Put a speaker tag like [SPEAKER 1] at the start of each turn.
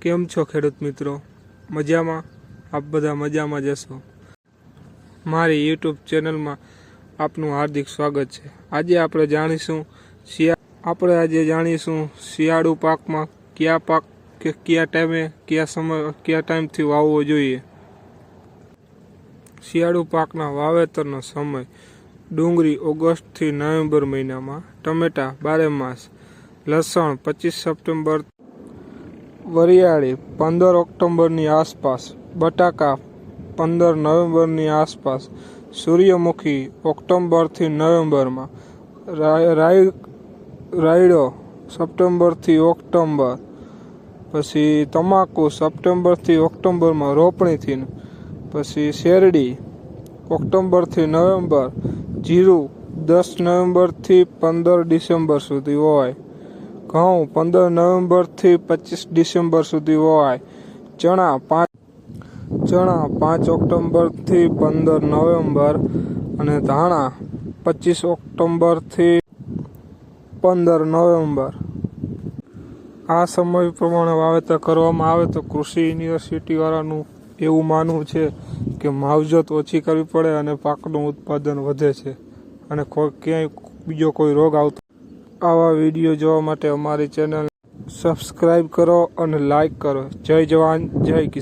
[SPEAKER 1] કેમ છો ખેડૂત મિત્રો? મજામાં? આપ બધા મજામાં જશો? મારી યુટ્યુબ ચેનલમાં આપનું હાર્દિક સ્વાગત છે. આજે આપણે જાણીશું શિયાળુ પાકમાં કયા પાક કયા ટાઈમે કયા ટાઈમથી વાવવો જોઈએ. શિયાળુ પાકના વાવેતરનો સમય: ડુંગળી ઓગસ્ટથી નવેમ્બર મહિનામાં, ટમેટા 12 માસ, લસણ 25 સપ્ટેમ્બર, વરિયાળી 15 ઓક્ટોબરની આસપાસ, બટાકા 15 નવેમ્બરની આસપાસ, સૂર્યમુખી ઓક્ટોબરથી નવેમ્બરમાં, રાયડો સપ્ટેમ્બરથી ઓક્ટોબર, પછી તમાકુ સપ્ટેમ્બરથી ઓક્ટોબરમાં રોપણીથી, પછી શેરડી ઓક્ટોબરથી નવેમ્બર, જીરું 10 નવેમ્બરથી 15 ડિસેમ્બર સુધી વવાય, ઘઉં 15 નવેમ્બરથી 25 ડિસેમ્બર સુધી વવાય, ચણા 5 ઓક્ટોબરથી 15 નવેમ્બર અને ધાણા 25 ઓક્ટોબરથી 15 નવેમ્બર. આ સમય પ્રમાણે વાવેતર કરવામાં આવે તો કૃષિ યુનિવર્સિટીવાળાનું એવું માનવું છે કે માવજત ઓછી કરવી પડે અને પાકનું ઉત્પાદન વધે છે અને ક્યાંય બીજો કોઈ રોગ આવતો. આવા વિડીયો જોવા માટે અમારી ચેનલ સબસ્ક્રાઈબ કરો અને લાઈક કરો. જય જવાન, જય કિસાન.